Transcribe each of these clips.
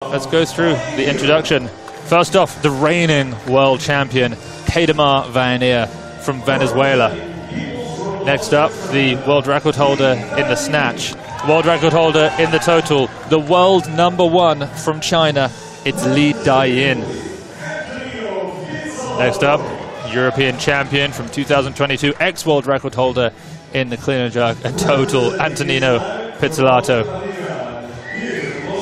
Let's go through the introduction. First off, the reigning world champion, Keydomar Vallenilla from Venezuela. Next up, the world record holder in the snatch, world record holder in the total, the world #1 from China, it's Li Dayin. Next up, European champion from 2022, ex-world record holder in the clean and jerk and total, Antonino Pizzolato.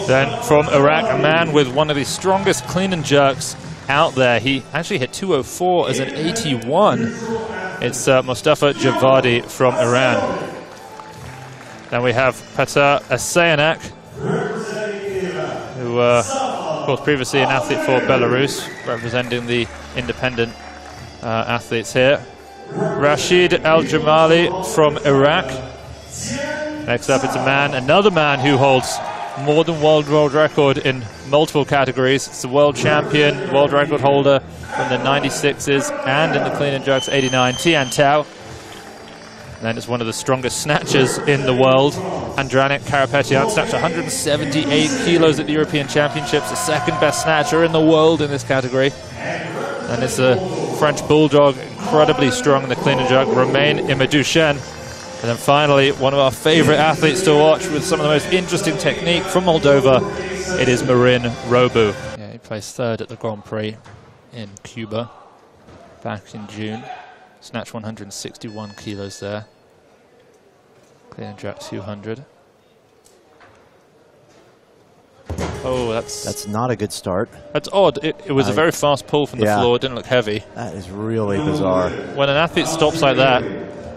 Then from Iraq, a man with one of the strongest clean and jerks out there. He actually hit 204 as an 81. It's Mustafa Javadi from Iran. Then we have Petar Asayanak, who, of course, previously an athlete for Belarus, representing the independent athletes here. Rashid Al-Jamali from Iraq. Next up, it's another man who holds more than world record in multiple categories. It's the world champion, world record holder from the 96s and in the clean and jerks 89, Tian Tao. And then it's one of the strongest snatchers in the world, Andranik Karapetyan, snatched 178 kilos at the European Championships, the second best snatcher in the world in this category. And it's a French bulldog, incredibly strong in the clean and jerk, Romain Imedouchen. And then finally, one of our favorite athletes to watch with some of the most interesting technique from Moldova, it is Marin Robu. Yeah, he placed third at the Grand Prix in Cuba back in June. Snatched 161 kilos there. Clean and jerk 200. Oh, that's not a good start. That's odd. It was a very fast pull from the floor. It didn't look heavy. That is really bizarre. When an athlete stops like that,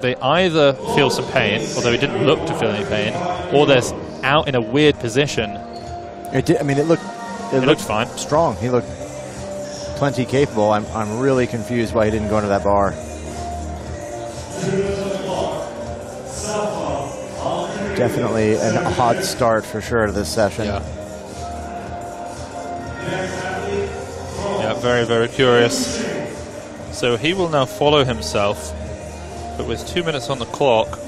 they either feel some pain, although he didn't look to feel any pain, or they're out in a weird position. It did, I mean, it looked fine. Strong. He looked plenty capable. I'm really confused why he didn't go into that bar. Definitely an odd start for sure to this session. Yeah, very, very curious. So he will now follow himself, but with 2 minutes on the clock.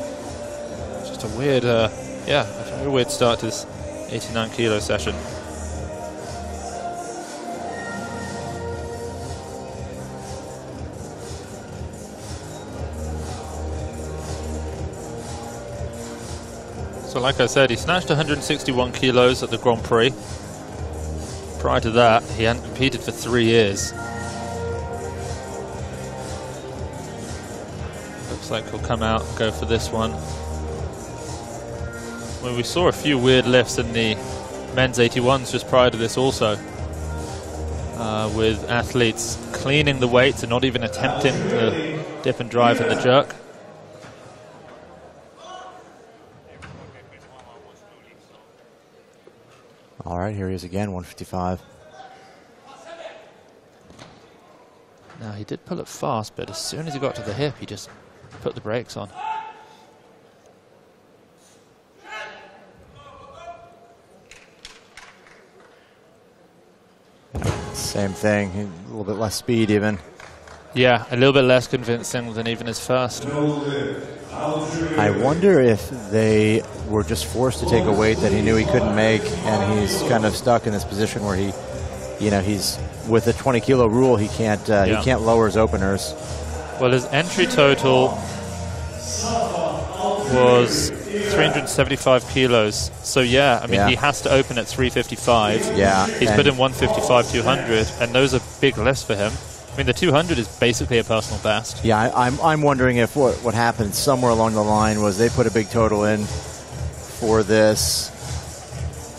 Just a weird, a very weird start to this 89 kilo session. So like I said, he snatched 161 kilos at the Grand Prix. Prior to that, he hadn't competed for 3 years. Looks like he'll come out and go for this one. Well, we saw a few weird lifts in the men's 81s just prior to this also, with athletes cleaning the weights and not even attempting the dip and drive in the jerk. All right, here he is again, 155. Now, he did pull it fast, but as soon as he got to the hip, he just put the brakes on. Same thing, a little bit less speed even. Yeah, a little bit less convincing than even his first. I wonder if they were just forced to take a weight that he knew he couldn't make, and he's kind of stuck in this position where he, he's with the 20 kilo rule, he can't lower his openers. Well, his entry total was 375 kilos. So yeah, I mean, he has to open at 355. Yeah. He's put in 155, 200, and those are big lifts for him. I mean, the 200 is basically a personal best. Yeah, I'm wondering if what happened somewhere along the line was they put a big total in for this.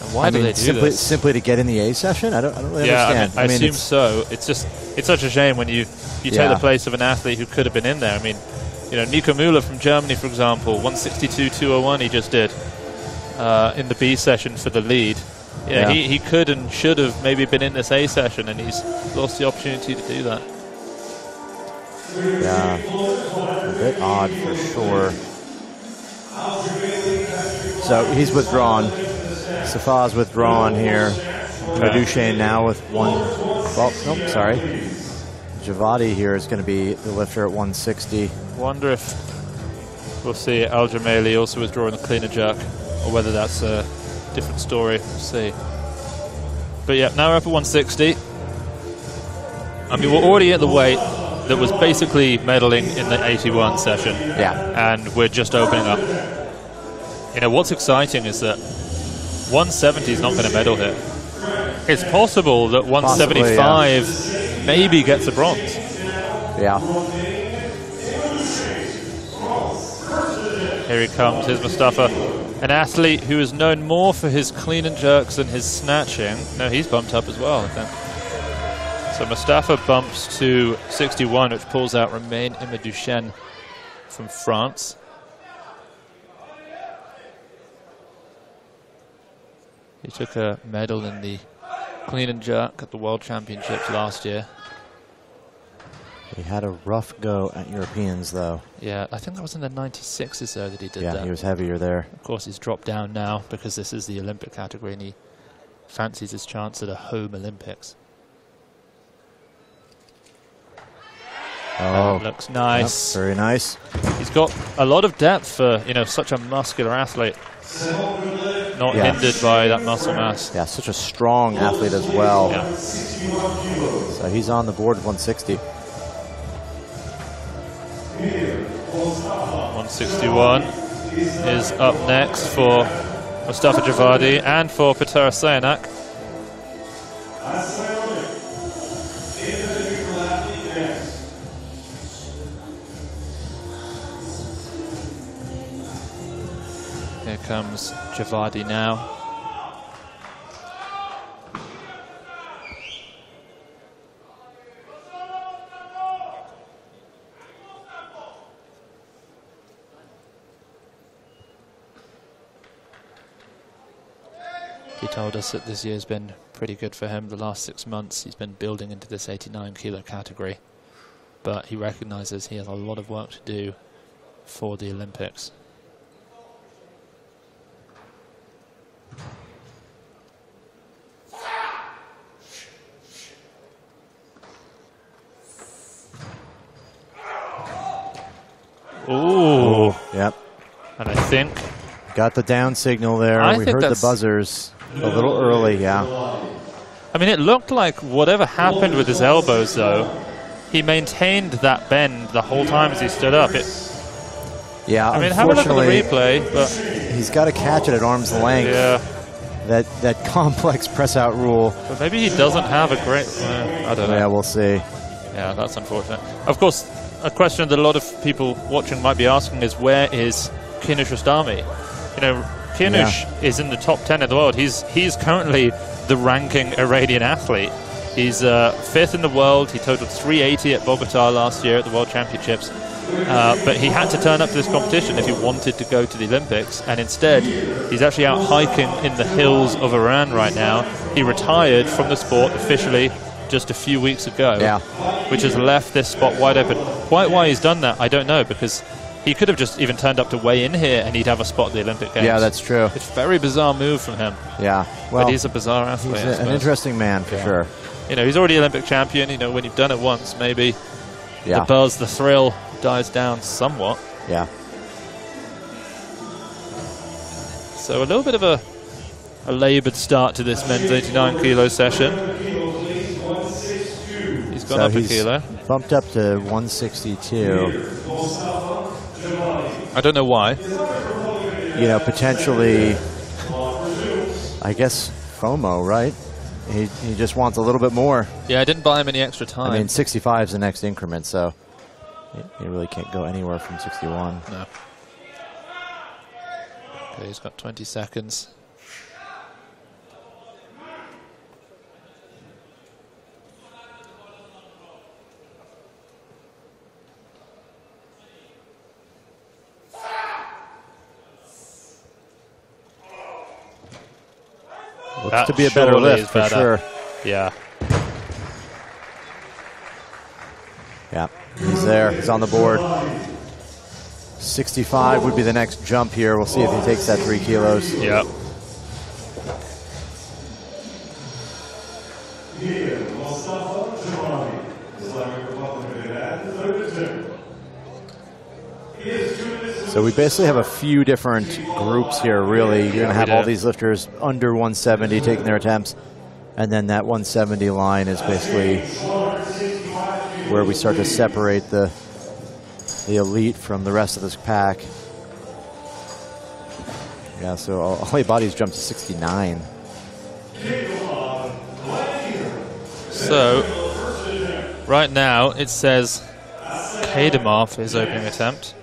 And why do they do this? Simply to get in the A session? I don't really understand. I assume so. It's such a shame when you take the place of an athlete who could have been in there. I mean, Nico Müller from Germany, for example, 162.201 he just did in the B session for the lead. Yeah, he could and should have maybe been in this A session, and he's lost the opportunity to do that. Yeah, a bit odd for sure. So he's withdrawn. Safa's withdrawn here. Medouche now with sorry. Javadi here is going to be the lifter at 160. Wonder if we'll see Al-Jamali also withdrawing the clean and jerk, or whether that's a different story. We'll see. But yeah, now we're up at 160. I mean, we're already at the weight that was basically medaling in the 81 session. Yeah. And we're just opening up. You know, what's exciting is that 170 is not going to medal here. It's possible that 175 maybe gets a bronze. Yeah. Here he comes, here's Mustafa. An athlete who is known more for his clean and jerks than his snatching. No, he's bumped up as well, I think. So Mustafa bumps to 61, which pulls out Romain Imedouchen from France. He took a medal in the clean and jerk at the World Championships last year. He had a rough go at Europeans, though. Yeah, I think that was in the 96s, though, that he did that. Yeah, he was heavier there. Of course, he's dropped down now because this is the Olympic category and he fancies his chance at a home Olympics. Oh, that looks nice. Yep, very nice. He's got a lot of depth for, you know, such a muscular athlete. Not hindered by that muscle mass. Yeah, such a strong athlete as well. Yeah. So he's on the board at 160. 161 is up next for Mustafa Javadi and for Petar Sayanak. Here comes Javadi now. He told us that this year's been pretty good for him. The last 6 months he's been building into this 89 kilo category, but he recognizes he has a lot of work to do for the Olympics. Ooh. Yep. And I think got the down signal there. We heard the buzzers a little early, yeah. I mean, it looked like whatever happened with his elbows, though, he maintained that bend the whole time as he stood up. Yeah, I mean, have a look at the replay, but he's got to catch it at arm's length. Yeah. That complex press-out rule. But maybe he doesn't have a great... I don't know. Yeah, we'll see. Yeah, that's unfortunate. Of course, a question that a lot of people watching might be asking is, where is Kinush Rostami? You know, Kinush is in the top 10 of the world. He's currently the ranking Iranian athlete. He's 5th in the world. He totaled 380 at Bogota last year at the World Championships. But he had to turn up to this competition if he wanted to go to the Olympics, and instead he's actually out hiking in the hills of Iran right now. He retired from the sport officially just a few weeks ago, which has left this spot wide open. Quite why he's done that, I don't know, because he could have just even turned up to weigh in here and he'd have a spot at the Olympic Games. Yeah, that's true. It's a very bizarre move from him. Yeah, well, but he's a bizarre athlete. He's an interesting man for sure. You know, he's already Olympic champion. You know, when you've done it once, maybe the buzz, the thrill dies down somewhat. Yeah. So a little bit of a laboured start to this men's 89 kilo session. He's gone up a kilo. Bumped up to 162. I don't know why. You know, potentially, I guess, FOMO, right? He just wants a little bit more. Yeah, I didn't buy him any extra time. I mean, 65 is the next increment, so he really can't go anywhere from 61. No. Okay, he's got 20 seconds. Looks to be a better lift for sure. Yeah. Yeah, he's there. He's on the board. 65 would be the next jump here. We'll see if he takes that 3 kilos. Yeah. So we basically have a few different groups here, really. You're going to have all these lifters under 170 taking their attempts. And then that 170 line is basically where we start to separate the elite from the rest of this pack. Yeah, so Ali Body's jumped to 69. So, right now it says Keydomar for his opening attempt.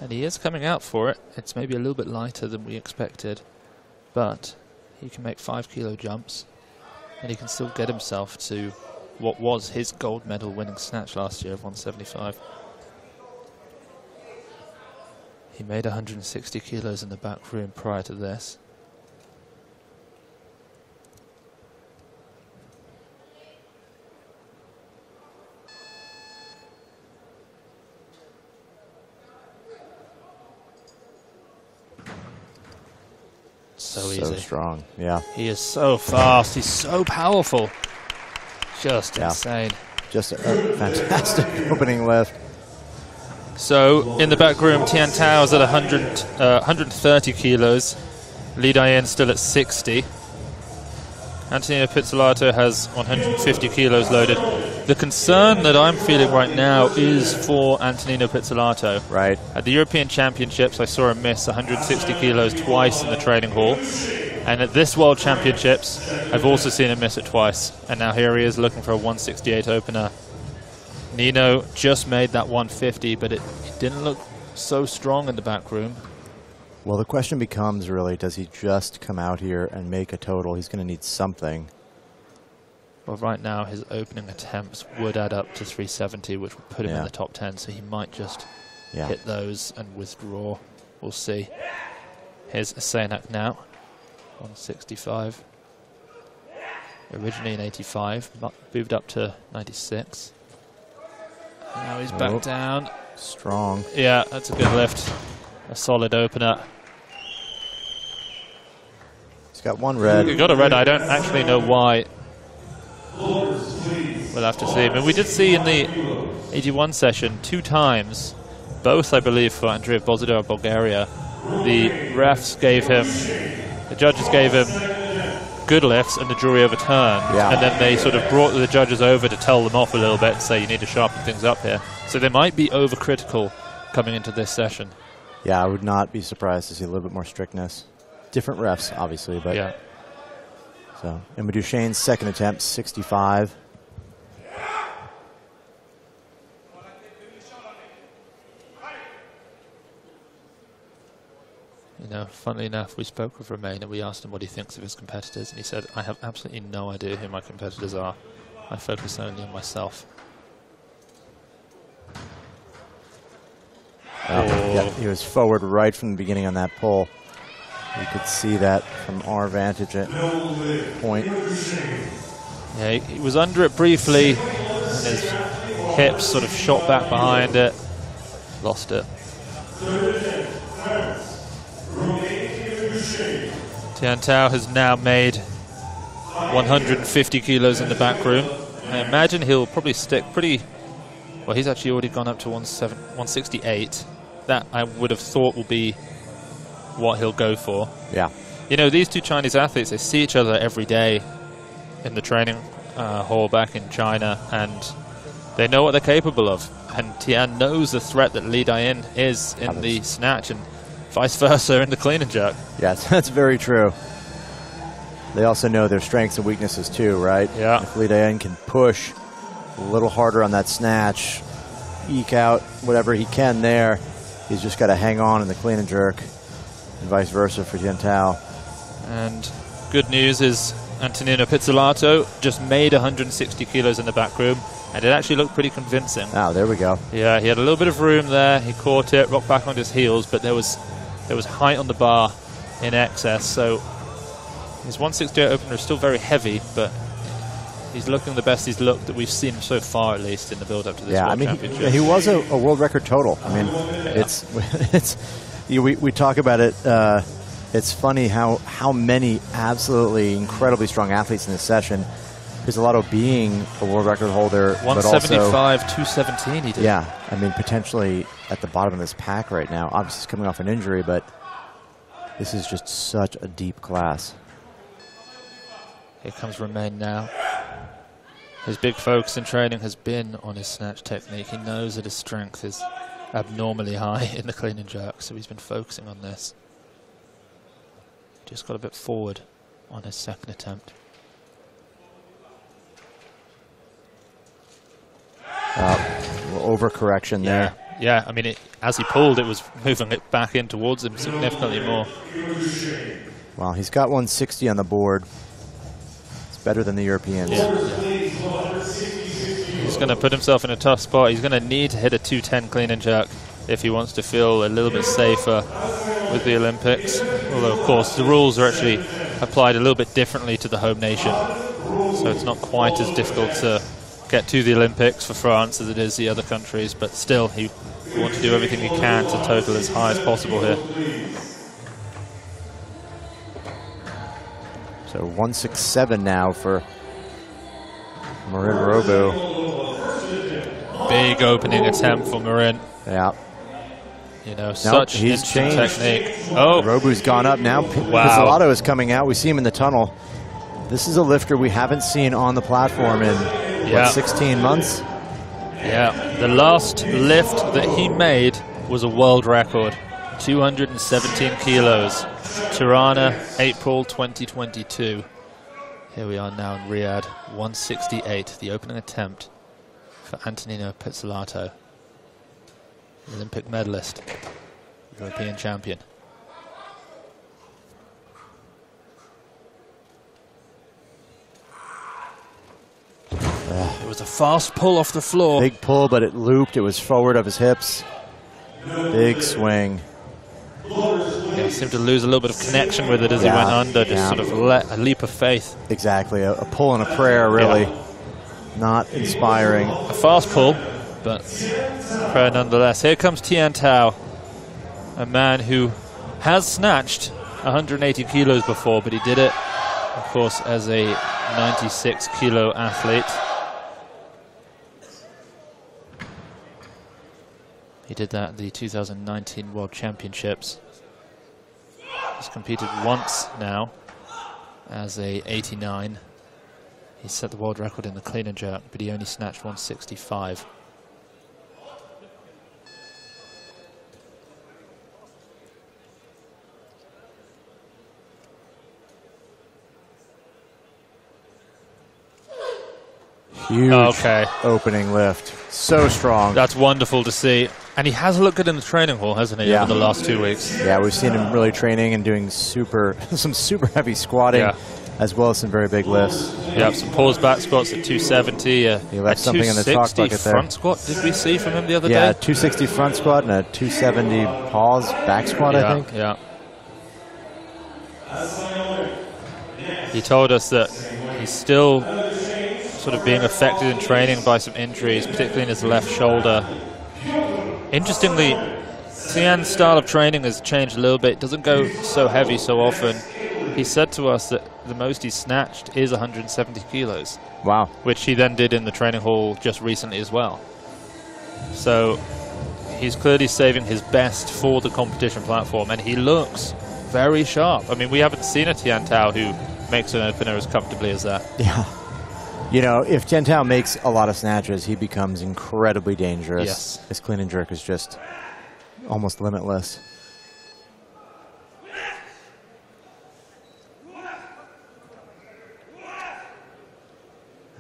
And he is coming out for it. It's maybe a little bit lighter than we expected, but he can make 5 kilo jumps, and he can still get himself to what was his gold medal winning snatch last year of 175. He made 160 kilos in the back room prior to this. So easy. So strong, yeah. He is so fast. He's so powerful. Just insane. Just a fantastic opening lift. So in the back room, Tian Tao is at 130 kilos. Li Dayin still at 60. Antonino Pizzolato has 150 kilos loaded. The concern that I'm feeling right now is for Antonino Pizzolato. Right. At the European Championships, I saw him miss 160 kilos twice in the training hall. And at this World Championships, I've also seen him miss it twice. And now here he is looking for a 168 opener. Nino just made that 150, but it didn't look so strong in the back room. Well, the question becomes really, does he just come out here and make a total? He's going to need something. Well, right now his opening attempts would add up to 370, which would put him in the top 10, so he might just hit those and withdraw. We'll see. Here's Sayanak now, 165. Originally in 85, moved up to 96. Now he's back down. Strong. Yeah, that's a good lift. A solid opener. He's got one red. He got a red. I don't actually know why. We'll have to see. I mean, we did see in the 81 session 2 times, both I believe for Andrea Bozidar of Bulgaria, the refs gave him, the judges gave him good lifts and the jury overturned. And then they sort of brought the judges over to tell them off a little bit and say you need to sharpen things up here. So they might be overcritical coming into this session. Yeah, I would not be surprised to see a little bit more strictness. Different refs, obviously, but yeah. So, Emma Duchesne's second attempt, 65. You know, funnily enough, we spoke with Romain and we asked him what he thinks of his competitors, and he said, I have absolutely no idea who my competitors are. I focus only on myself. Yeah, he was forward right from the beginning on that pull. You could see that from our vantage point. Yeah, he was under it briefly, and his hips sort of shot back behind it. Lost it. Tian Tao has now made 150 kilos in the back room. I imagine he'll probably stick pretty... Well, he's actually already gone up to 168. That I would have thought will be what he'll go for. Yeah. You know, these two Chinese athletes, they see each other every day in the training hall back in China, and they know what they're capable of. And Tian knows the threat that Li Dayin is in the snatch, and vice versa in the clean and jerk. Yes, that's very true. They also know their strengths and weaknesses too, right? Yeah. If Li Dayin can push a little harder on that snatch, eke out whatever he can there, he's just got to hang on in the clean and jerk, and vice versa for Tian Tao. And good news is Antonino Pizzolato just made 160 kilos in the back room, and it actually looked pretty convincing. Oh, there we go. Yeah, he had a little bit of room there. He caught it, rocked back on his heels, but there was height on the bar in excess, so his 168 opener is still very heavy, but he's looking the best he's looked that we've seen him so far, at least in the build-up to this World Championship. He was a world record total. I mean, we talk about it. It's funny how many absolutely incredibly strong athletes in this session. Pizzolato being a world record holder, 175, 217 he did. Yeah, I mean, potentially at the bottom of this pack right now. Obviously, he's coming off an injury, but this is just such a deep class. Here comes Romain now. His big focus in training has been on his snatch technique. He knows that his strength is abnormally high in the clean and jerk, so he's been focusing on this. Just got a bit forward on his second attempt. Overcorrection there. Yeah, I mean, as he pulled, it was moving it back in towards him significantly more. Well, he's got 160 on the board. It's better than the Europeans. Yeah. He's going to put himself in a tough spot. He's going to need to hit a 210 clean and jerk if he wants to feel a little bit safer with the Olympics. Although, of course, the rules are actually applied a little bit differently to the home nation. So it's not quite as difficult to get to the Olympics for France as it is the other countries. But still, he wants to do everything he can to total as high as possible here. So 167 now for Marin Robu. Big opening attempt for Marin. Yeah. You know, such instant technique. Oh, Robu's gone up now. Wow. Pizzolato is coming out. We see him in the tunnel. This is a lifter we haven't seen on the platform in, what, 16 months? Yeah, the last lift that he made was a world record. 217 kilos. Tirana, April 2022. Here we are now in Riyadh, 168, the opening attempt for Antonino Pizzolato, Olympic medalist, European champion. It was a fast pull off the floor. Big pull, but it looped. It was forward of his hips. Big swing. Yeah, seemed to lose a little bit of connection with it as he went under, just sort of a leap of faith. Exactly, a pull and a prayer, really. Not inspiring. A fast pull, but prayer nonetheless. Here comes Tian Tao, a man who has snatched 180 kilos before, but he did it, of course, as a 96-kilo athlete. He did that at the 2019 World Championships. He's competed once now as a 89. He set the world record in the clean and jerk, but he only snatched 165. Huge opening lift. So strong. That's wonderful to see. And he has looked good in the training hall, hasn't he, over the last 2 weeks? Yeah, we've seen him really training and doing some super heavy squatting, as well as some very big lifts. Yeah, some pause back squats at 270. He left something in the chalk bucket there. Front squat, did we see from him the other day? Yeah, 260 front squat and a 270 pause back squat, I think. Yeah. He told us that he's still sort of being affected in training by some injuries, particularly in his left shoulder. Interestingly, Tian's style of training has changed a little bit. It doesn't go so heavy so often. He said to us that the most he's snatched is 170 kilos. Wow. Which he then did in the training hall just recently as well. So he's clearly saving his best for the competition platform, and he looks very sharp. I mean, we haven't seen a Tian Tao who makes an opener as comfortably as that. Yeah. You know, if Tian Tao makes a lot of snatches, he becomes incredibly dangerous. Yes. His clean and jerk is just almost limitless.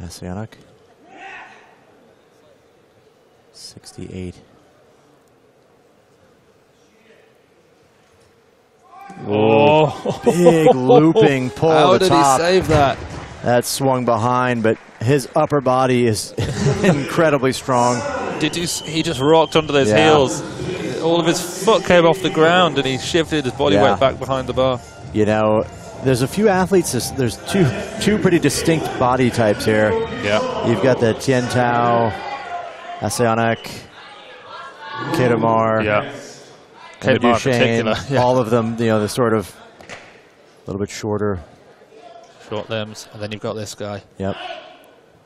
Asiatic. 68. Oh, big looping pull How at the did top. he save that? That swung behind, but his upper body is incredibly strong. Did you? He just rocked under those heels. All of his foot came off the ground, and he shifted his body weight back behind the bar. You know, there's a few athletes. There's two pretty distinct body types here. Yeah. You've got the Tian Tao, Asiatic, Keydomar. Yeah. Keydomar in particular. Yeah. All of them, you know, they're sort of a little bit shorter. Short limbs, and then you've got this guy. Yep.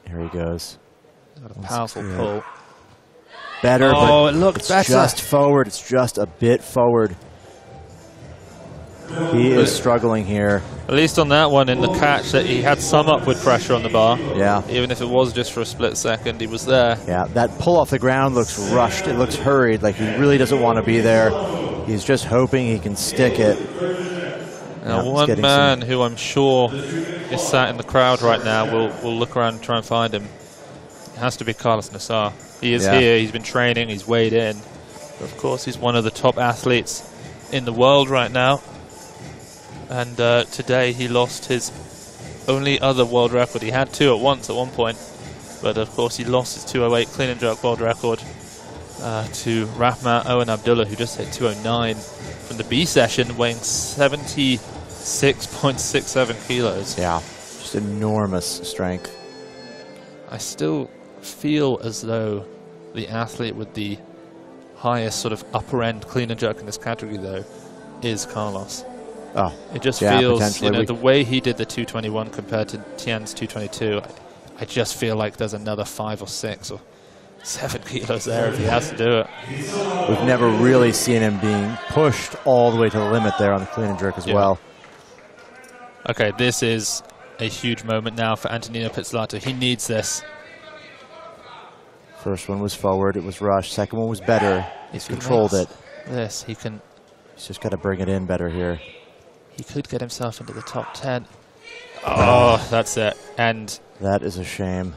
Here he goes. Got a powerful pull. Better, but it looked it's better. just forward. It's just a bit forward. He is struggling here. At least on that one in the catch, that he had some upward pressure on the bar. Yeah. Even if it was just for a split second, he was there. Yeah, that pull off the ground looks rushed. It looks hurried, like he really doesn't want to be there. He's just hoping he can stick it. Now, one man who I'm sure is sat in the crowd right now will look around and try and find him. It has to be Carlos Nassar. He is here. He's been training. He's weighed in. But of course, he's one of the top athletes in the world right now. And today he lost his only other world record. He had two at once at one point. But of course, he lost his 208 clean and jerk world record to Rahmat Owen Abdullah, who just hit 209 from the B session, weighing 76.67 kilos. Yeah, just enormous strength. I still feel as though the athlete with the highest sort of upper end clean and jerk in this category, though, is Carlos. Oh, it just feels, you know, the way he did the 221 compared to Tian's 222, I just feel like there's another 5 or 6 or 7 kilos there if he has to do it. We've never really seen him being pushed all the way to the limit there on the clean and jerk as well. Okay, this is a huge moment now for Antonino Pizzolato. He needs this. First one was forward, it was rushed. Second one was better. He's controlled it. This, he can. He's just got to bring it in better here. He could get himself into the top 10. Oh, that's it. And that is a shame.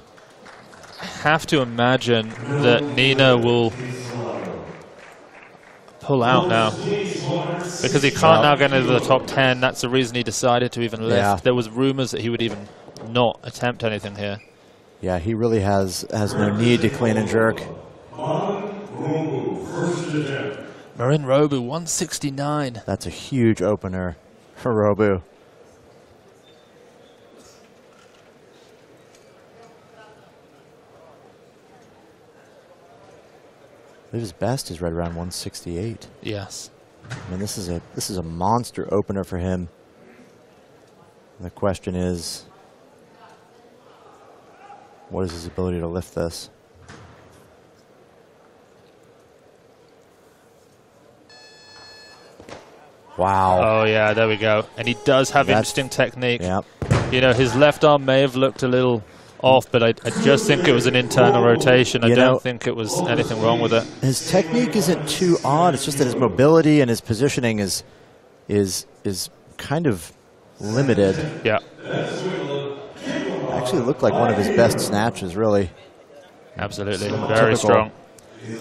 I have to imagine that Nina will pull out now because he can't now get into the top 10. That's the reason he decided to even lift. Yeah. There was rumors that he would even not attempt anything here. Yeah, he really has no need to clean and jerk. Marin Robu, 169. That's a huge opener for Robu. I believe his best is right around 168. Yes. I mean, this is a monster opener for him. And the question is, what is his ability to lift this? Wow. Oh, yeah, there we go. And he does have interesting technique. Yep. You know, his left arm may have looked a little off, but I just think it was an internal rotation. I don't think it was anything wrong with it. His technique isn't too odd. It's just that his mobility and his positioning is kind of limited. Yeah. Actually looked like one of his best snatches, really. Absolutely. Very strong.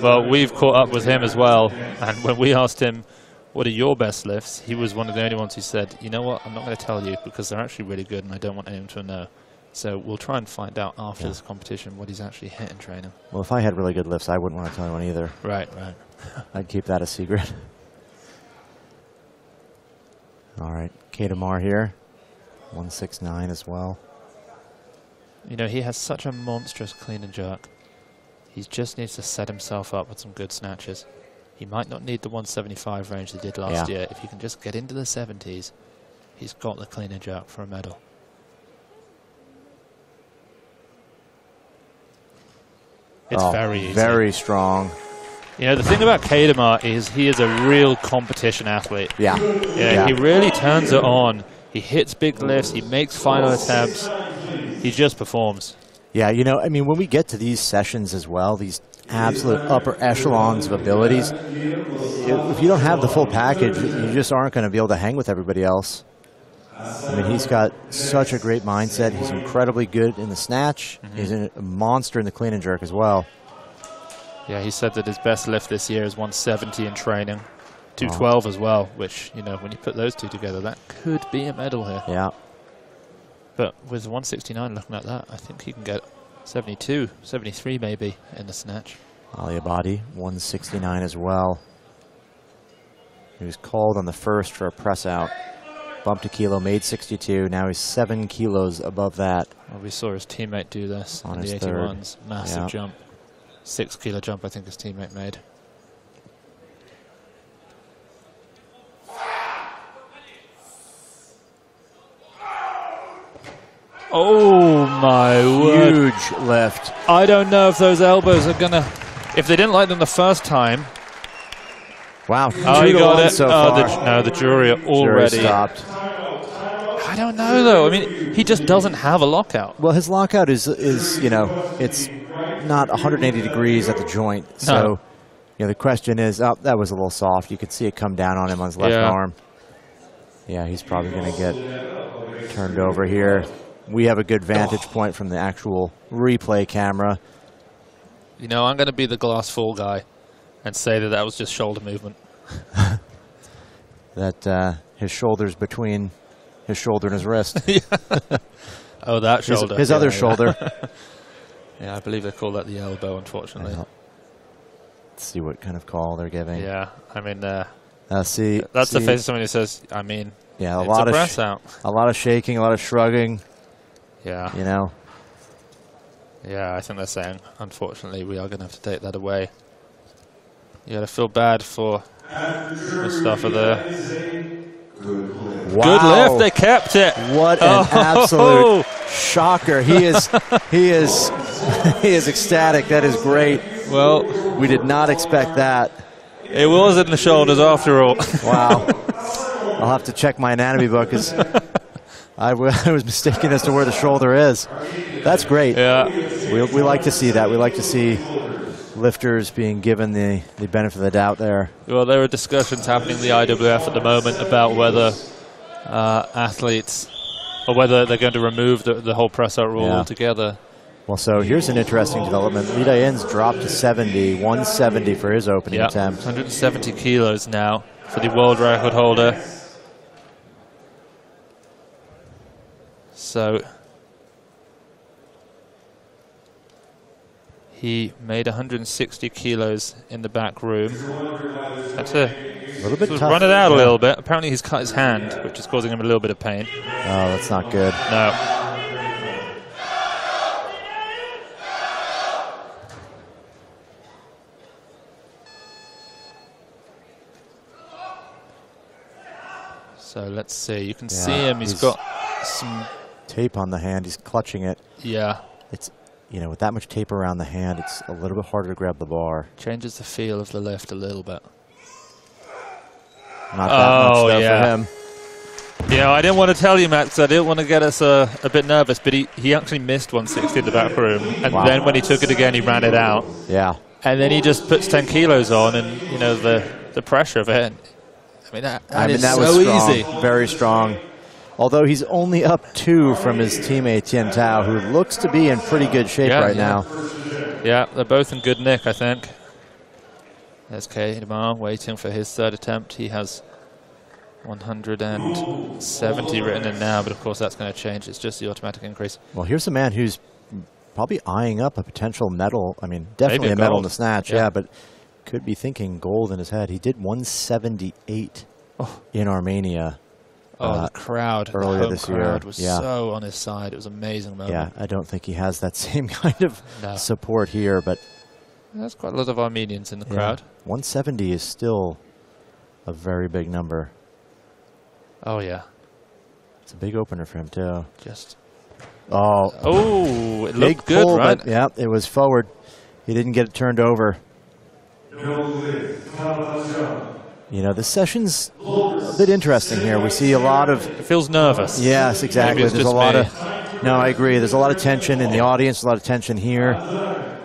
Well, we've caught up with him as well, and when we asked him, what are your best lifts, he was one of the only ones who said, you know what, I'm not going to tell you because they're actually really good and I don't want anyone to know. So we'll try and find out after this competition what he's actually hit in training. Well, if I had really good lifts, I wouldn't want to tell anyone either. Right, right. I'd keep that a secret. All right, Keydomar here, 169 as well. You know, he has such a monstrous clean and jerk. He just needs to set himself up with some good snatches. He might not need the 175 range they did last year. If he can just get into the 70s, he's got the clean and jerk for a medal. It's very easy. Very strong. You know, the thing about Keydomar is he is a real competition athlete. Yeah. He really turns it on. He hits big lifts. He makes final attempts. He just performs. Yeah, you know, I mean, when we get to these sessions as well, these absolute upper echelons of abilities, if you don't have the full package, you just aren't going to be able to hang with everybody else. I mean, he's got such a great mindset. He's incredibly good in the snatch. He's a monster in the clean and jerk as well. Yeah, he said that his best lift this year is 170 in training. 212 as well, which, you know, when you put those two together, that could be a medal here. Yeah. But with 169 looking at that, I think he can get 72, 73 maybe in the snatch. Ali Abadi, 169 as well. He was called on the first for a press out. Bumped a kilo, made 62. Now he's 7 kilos above that. Well, we saw his teammate do this on in the 81s. Massive jump. 6 kilo jump, I think his teammate made. Oh my word. Huge lift. I don't know if those elbows are going to... If they didn't like them the first time... Wow. Oh, he got it. So far. No, the jury are already... Jury stopped. I don't know, though. I mean, he just doesn't have a lockout. Well, his lockout is you know, it's not 180 degrees at the joint. So, No. you know, the question is, oh, that was a little soft. You could see it come down on him on his left arm. Yeah, he's probably going to get turned over here. We have a good vantage point from the actual replay camera. You know, I'm going to be the glass full guy and say that that was just shoulder movement. That his shoulder's between his shoulder and his wrist. Oh, that shoulder. His other shoulder. Yeah, I believe they call that the elbow, unfortunately. Let's see what kind of call they're giving. Yeah, I mean, see, that's the face of somebody who says, I mean, yeah, it's a press out. A lot of shaking, a lot of shrugging. Yeah. You know. Yeah, I think they're saying, unfortunately, we are going to have to take that away. You got to feel bad for Mustafa there. Wow. Good lift, they kept it. What an absolute shocker. He is ecstatic. That is great. Well, we did not expect that. It was in the shoulders after all. Wow. I'll have to check my anatomy book because I was mistaken as to where the shoulder is. That's great. Yeah. We like to see that. We like to see lifters being given the benefit of the doubt there. Well, there are discussions happening in the IWF at the moment about whether athletes, or whether they're going to remove the whole press-out rule altogether. Well, so here's an interesting development. Li Dayin's dropped to 70, 170 for his opening attempt. 170 kilos now for the world record holder. So he made 160 kilos in the back room. That's a little bit tough. Run it out a little bit. Apparently he's cut his hand, which is causing him a little bit of pain. Oh, that's not good. No. So let's see. You can see him. He's got some tape on the hand. He's clutching it. Yeah. It's, you know, with that much tape around the hand, it's a little bit harder to grab the bar. Changes the feel of the lift a little bit. Not that much, though, for him. Yeah, I didn't want to tell you, Matt, because I didn't want to get us a bit nervous, but he actually missed 160 in the back room. And then when he took it again, he ran it out. Yeah. And then he just puts 10 kilos on, and, you know, the pressure of it. I mean, that was so strong, easy. Very strong. Although he's only up 2 from his teammate Tian Tao, who looks to be in pretty good shape right now. Yeah, they're both in good nick, I think. There's Keydomar waiting for his third attempt. He has 170 written in now, but of course that's going to change. It's just the automatic increase. Well, here's a man who's probably eyeing up a potential medal. I mean, definitely a medal in the snatch, but could be thinking gold in his head. He did 178 in Armenia. The crowd earlier this year was so on his side. It was an amazing moment. Yeah, I don't think he has that same kind of support here, but there's quite a lot of Armenians in the crowd. 170 is still a very big number. Oh yeah, it's a big opener for him too. It looked good, pull, right? But yeah, it was forward. He didn't get it turned over. You know, the session's a bit interesting here. We see a lot of... It feels nervous. Yes, exactly. There's a lot of... No, I agree. There's a lot of tension in the audience, a lot of tension here.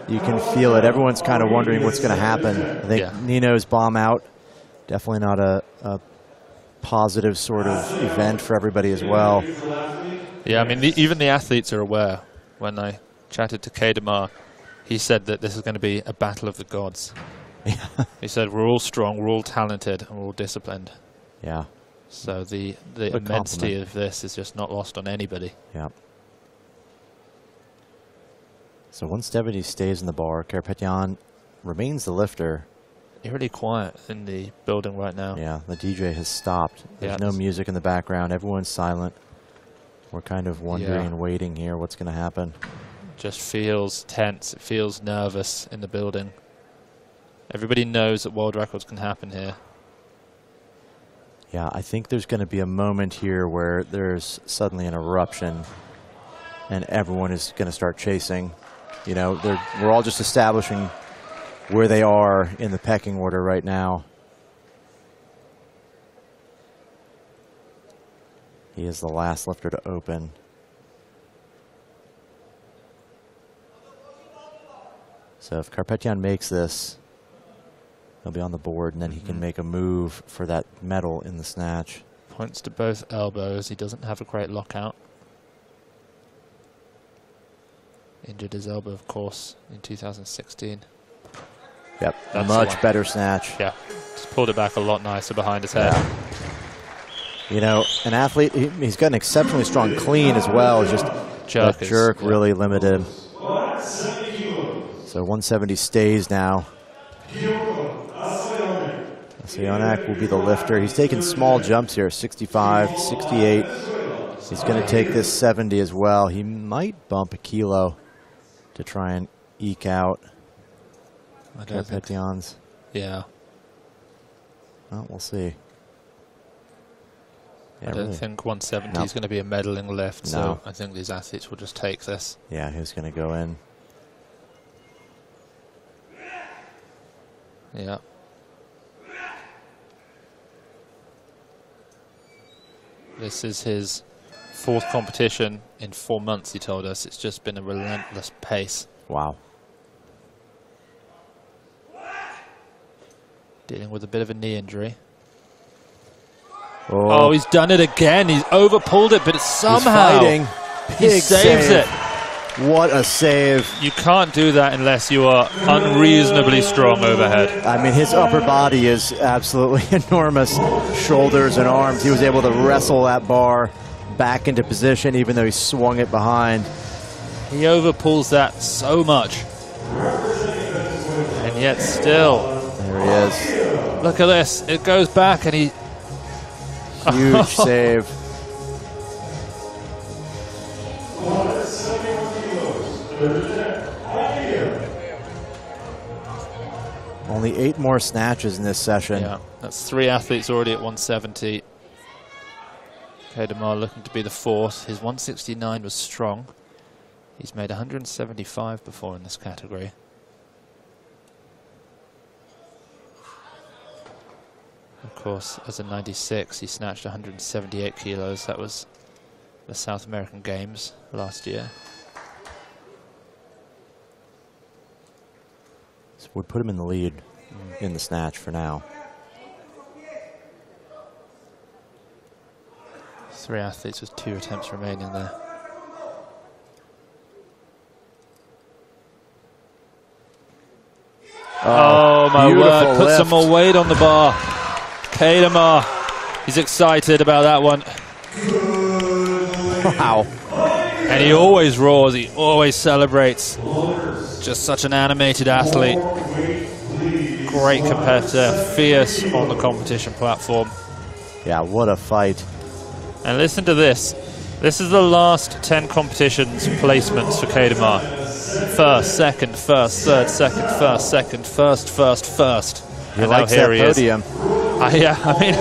You can feel it. Everyone's kind of wondering what's going to happen. I think Nino's bomb out. Definitely not a positive sort of event for everybody as well. Yeah, I mean, even the athletes are aware. When I chatted to Keydomar, he said that this is going to be a battle of the gods. He said, we're all strong, we're all talented, and we're all disciplined. Yeah. So the immensity of this is just not lost on anybody. Yeah. So 170 stays in the bar. Karapetyan remains the lifter. Really quiet in the building right now. Yeah, the DJ has stopped. There's no music in the background. Everyone's silent. We're kind of wondering and waiting here what's going to happen. Just feels tense. It feels nervous in the building. Everybody knows that world records can happen here. Yeah, I think there's going to be a moment here where there's suddenly an eruption and everyone is going to start chasing. You know, we're all just establishing where they are in the pecking order right now. He is the last lifter to open. So if Karapetyan makes this, he'll be on the board, and then he can make a move for that medal in the snatch. Points to both elbows. He doesn't have a great lockout. Injured his elbow, of course, in 2016. Yep, much better snatch. Yeah, just pulled it back a lot nicer behind his head. Yeah. You know, an athlete, he's got an exceptionally strong clean as well. It's just that jerk really limited him. So 170 stays now. Asionak will be the lifter. He's taking small jumps here, 65, 68. He's going to take this 70 as well. He might bump a kilo to try and eke out Karapetyan's. Yeah. Well, we'll see. Yeah, I don't think 170 is going to be a medaling lift, so I think these athletes will just take this. Yeah, who's going to go in? Yeah. This is his 4th competition in 4 months, he told us. It's just been a relentless pace. Wow. Dealing with a bit of a knee injury. Oh, he's done it again. He's overpulled it, but somehow he saves it. What a save. You can't do that unless you are unreasonably strong overhead. I mean, his upper body is absolutely enormous. Shoulders and arms. He was able to wrestle that bar back into position, even though he swung it behind. He overpulls that so much. And yet still. There he is. Look at this. It goes back and he... Huge save. Only 8 more snatches in this session. Yeah, that's 3 athletes already at 170. Keydomar looking to be the 4th. His 169 was strong. He's made 175 before in this category. Of course, as a 96, he snatched 178 kilos. That was the South American Games last year. So would put him in the lead in the snatch for now. 3 athletes with 2 attempts remaining there. Oh my word, put some more weight on the bar. Keydomar, he's excited about that one. Wow. And he always roars, he always celebrates. Just such an animated athlete. Great competitor, fierce on the competition platform. Yeah, what a fight. And listen to this. This is the last 10 competitions placements for Keydomar. First, second, first, third, second, first, second, first, first, first. He likes that podium. Yeah, I mean,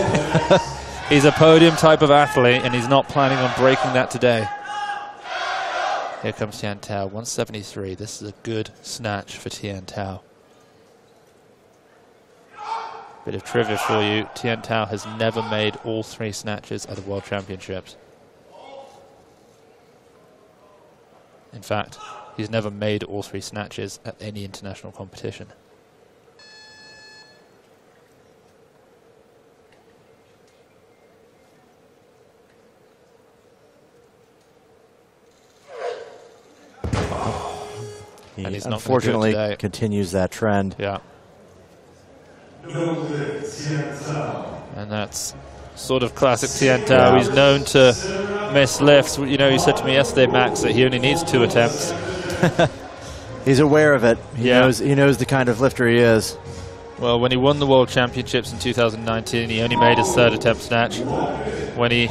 he's a podium type of athlete, and he's not planning on breaking that today. Here comes Tian Tao, 173. This is a good snatch for Tian Tao. Bit of trivia for you. Tian Tao has never made all 3 snatches at the World Championships. In fact, he's never made all 3 snatches at any international competition. He and he's not unfortunately continues that trend. Yeah. And that's sort of classic Tian Tao. Yeah. He's known to miss lifts. You know, he said to me yesterday, Max, that he only needs 2 attempts. He's aware of it. He knows the kind of lifter he is. Well, when he won the World Championships in 2019, he only made his 3rd attempt snatch. When he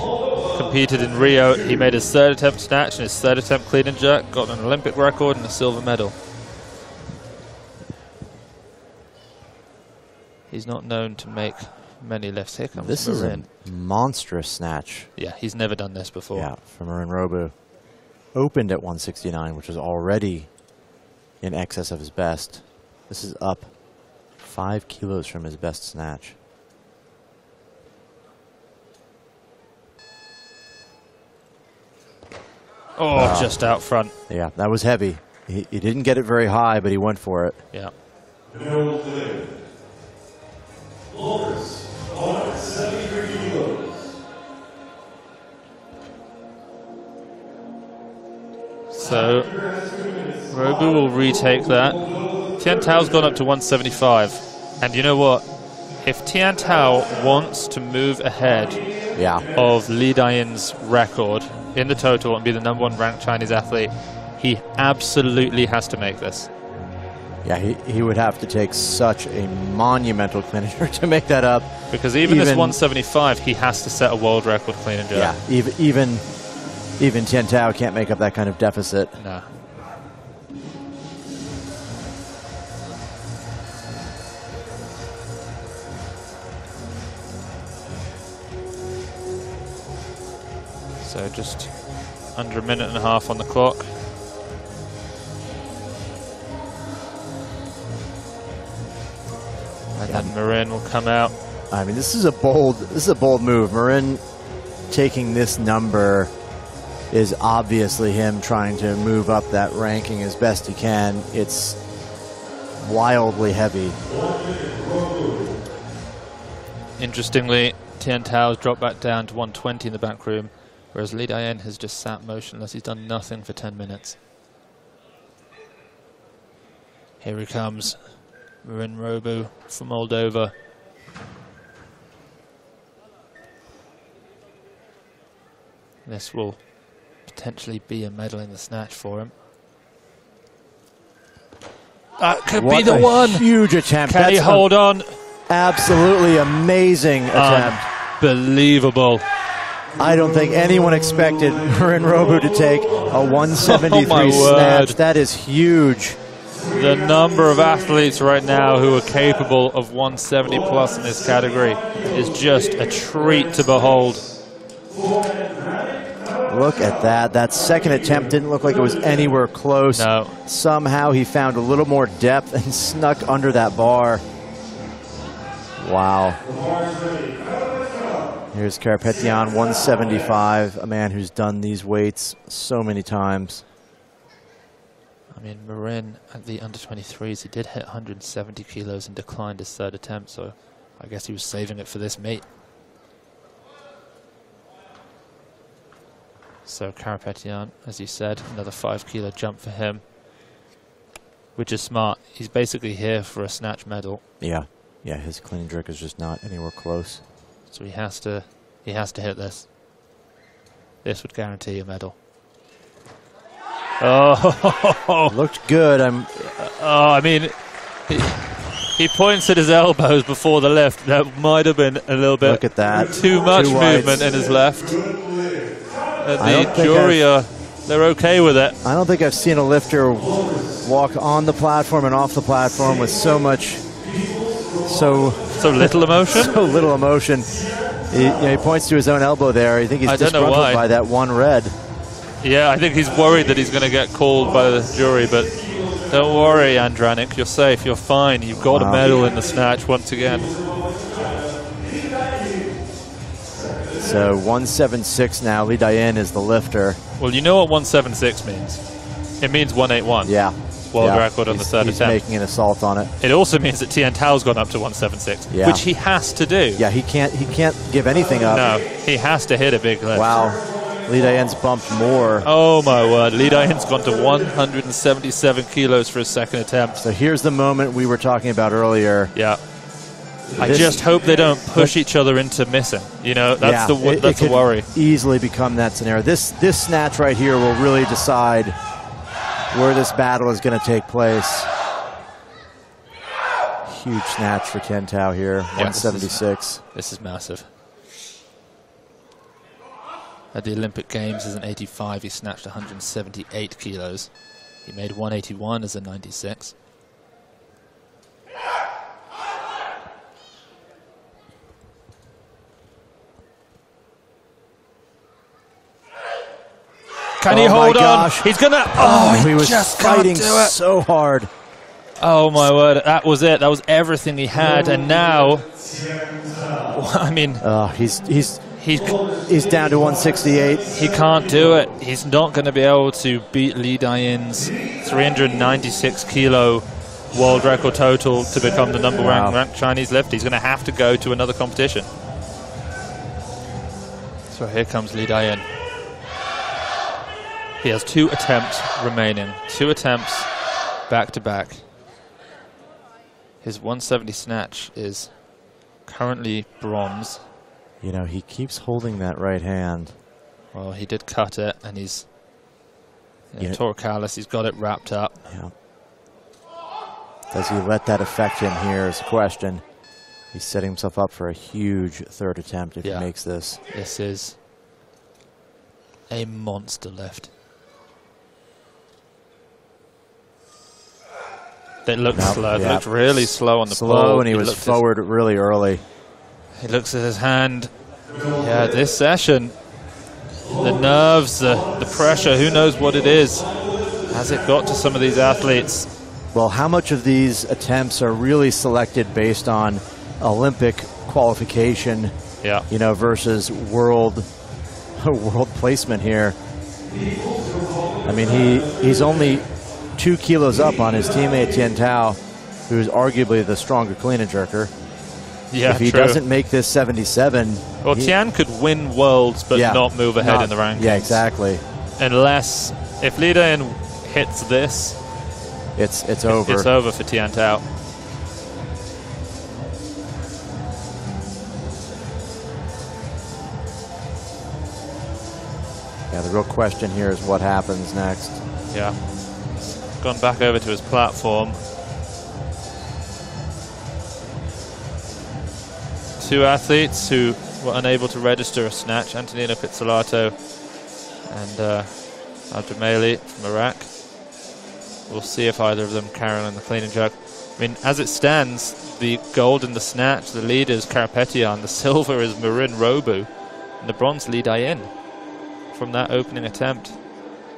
competed in Rio, he made his 3rd attempt snatch and his 3rd attempt clean and jerk, got an Olympic record and a silver medal. He's not known to make many lifts. Here comes This Marin. is a monstrous snatch. Yeah, he's never done this before. Yeah, from Marin Robu. Opened at 169, which was already in excess of his best. This is up 5 kilos from his best snatch. Oh, just out front. Yeah, that was heavy. He didn't get it very high, but he went for it. Yeah. So, Robu will retake that. Tian Tao's gone up to 175. And you know what? If Tian Tao wants to move ahead of Li Dayin's record in the total and be the #1 ranked Chinese athlete, he absolutely has to make this. Yeah, he would have to take such a monumental clean and jerk to make that up. Because even this 175, he has to set a world record clean and jerk. Yeah, even Tian Tao can't make up that kind of deficit. No. So just under a minute and a half on the clock. And then Marin will come out. I mean, this is a bold move. Marin taking this number is obviously him trying to move up that ranking as best he can. It's wildly heavy. Interestingly, Tian Tao's dropped back down to 120 in the back room, whereas Li Dayin has just sat motionless. He's done nothing for 10 minutes. Here he comes, Marin Robu from Moldova. This will potentially be a medal in the snatch for him. That could be the one. Huge attempt. Can he hold on? Absolutely amazing attempt. Unbelievable. I don't think anyone expected Marin Robu to take a 173 snatch. That is huge. The number of athletes right now who are capable of 170 plus in this category is just a treat to behold. Look at that. That second attempt didn't look like it was anywhere close. No. Somehow he found a little more depth and snuck under that bar. Wow. Here's Karapetyan, 175, a man who's done these weights so many times. I mean, Marin at the under-23s, he did hit 170 kilos and declined his third attempt, so I guess he was saving it for this meet. So Karapetyan, as you said, another 5 kilo jump for him, which is smart. He's basically here for a snatch medal. Yeah, yeah, his clean and jerk is just not anywhere close. So he has to hit this. This would guarantee a medal. Oh, looked good. I mean, he points at his elbows before the lift. That might have been a little bit Look at that. too much movement in his left. The jury they're okay with it. I don't think I've seen a lifter walk on the platform and off the platform with so little emotion. So little emotion. He points to his own elbow there. I think he's disgruntled by that one red. Yeah, I think he's worried that he's going to get called by the jury, but don't worry, Andranik. You're safe. You're fine. You've got a medal in the snatch once again. So 176 now. Li Dayin is the lifter. Well, you know what 176 means. It means 181. Yeah. World record on the third attempt. He's making an assault on it. It also means that Tian Tao's gone up to 176, which he has to do. Yeah, he can't give anything up. No, he has to hit a big lift. Wow. Li Dayin's bumped more. Oh my word. Li Dayin's gone to 177 kilos for his second attempt. So here's the moment we were talking about earlier. Yeah. I just hope they don't push each other into missing. You know, that's the worry. Easily become that scenario. This snatch right here will really decide where this battle is going to take place. Huge snatch for Tian Tao here, 176. This is massive. At the Olympic Games as an 85, he snatched 178 kilos. He made 181 as a 96. Can he hold on? He's gonna. Oh, he was just fighting so hard. Oh my word! That was it. That was everything he had, and now, I mean, he's He's down to 168. He can't do it. He's not going to be able to beat Li Dayin's 396 kilo world record total to become the number one ranked Chinese lifter. He's going to have to go to another competition. So here comes Li Dayin. He has 2 attempts remaining. 2 attempts back to back. His 170 snatch is currently bronze. You know, he keeps holding that right hand. Well, he did cut it, and he's tore callus. He's got it wrapped up. Yeah. Does he let that affect him here is the question. He's setting himself up for a huge 3rd attempt if he makes this. This is a monster lift. It looked slow. It looked really slow on the pole. Slow, and he was forward really early. He looks at his hand. Yeah, this session, the nerves, the pressure, who knows what it is. Has it got to some of these athletes? Well, how much of these attempts are really selected based on Olympic qualification, you know, versus world placement here? I mean, he's only 2 kilos up on his teammate Tian Tao, who's arguably the stronger clean and jerker. Yeah, if he doesn't make this 77... Well, Tian could win worlds, but not move ahead in the rankings. Yeah, exactly. Unless, if Li Dayin hits this... It's over. It's over for Tian Tao. Yeah, the real question here is what happens next. Yeah. He's gone back over to his platform. 2 athletes who were unable to register a snatch, Antonino Pizzolato and Vallenilla from Iraq. We'll see if either of them carry on the clean and jerk. I mean, as it stands, the gold in the snatch, the leader is Karapetian, the silver is Marin Robu, and the bronze Li Dayin from that opening attempt.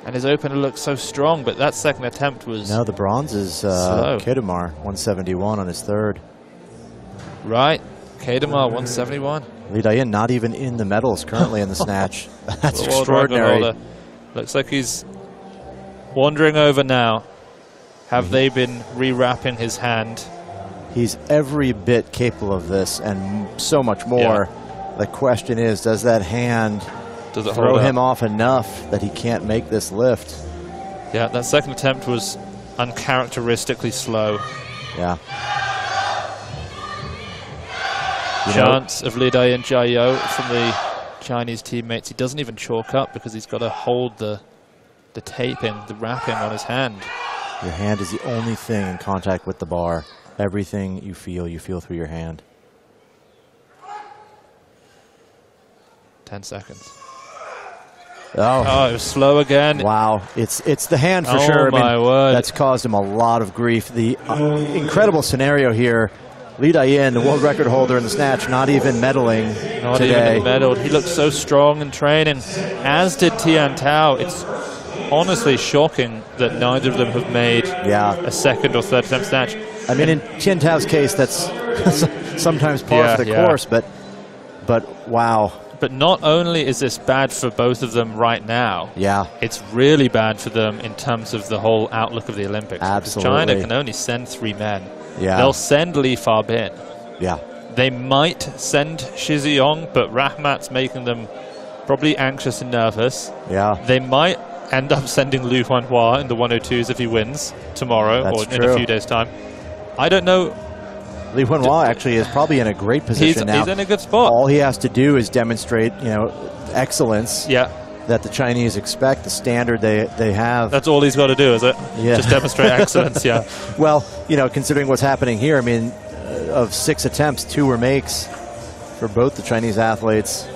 And his opener looked so strong, but that 2nd attempt was No, the bronze is Keydomar, 171 on his 3rd. Right. Keydomar, 171. Li Dayin not even in the medals currently in the snatch. That's extraordinary. Looks like he's wandering over now. Have they been rewrapping his hand? He's every bit capable of this and so much more. The question is, does that hand throw him off enough that he can't make this lift? Yeah, that 2nd attempt was uncharacteristically slow. Yeah. Chance of Li Dayin Jiao from the Chinese teammates. He doesn't even chalk up because he's got to hold the taping, the wrapping on his hand. Your hand is the only thing in contact with the bar. Everything you feel through your hand. 10 seconds. Oh, it was slow again. Wow, it's the hand for sure. My word. That's caused him a lot of grief. The incredible scenario here. Li Dayin, the world record holder in the snatch, not even medaling today. Not even medaled. He looked so strong in training, as did Tian Tao. It's honestly shocking that neither of them have made a 2nd or 3rd attempt snatch. I mean, in Tian Tao's case, that's sometimes par for the course, but wow. But not only is this bad for both of them right now, it's really bad for them in terms of the whole outlook of the Olympics. Absolutely. Because China can only send 3 men. Yeah. They'll send Li Fabin. Yeah. They might send Shi Ziyong, but Rahmat's making them probably anxious and nervous. Yeah. They might end up sending Liu Huanhua in the 102s if he wins tomorrow in a few days' time. I don't know. Li Huanhua actually is probably in a great position now. He's in a good spot. All he has to do is demonstrate, excellence. Yeah. That the Chinese expect, the standard they have. That's all he's got to do, is it? Yeah. Just demonstrate excellence, yeah. Well, considering what's happening here, I mean, of 6 attempts, 2 were makes for both the Chinese athletes.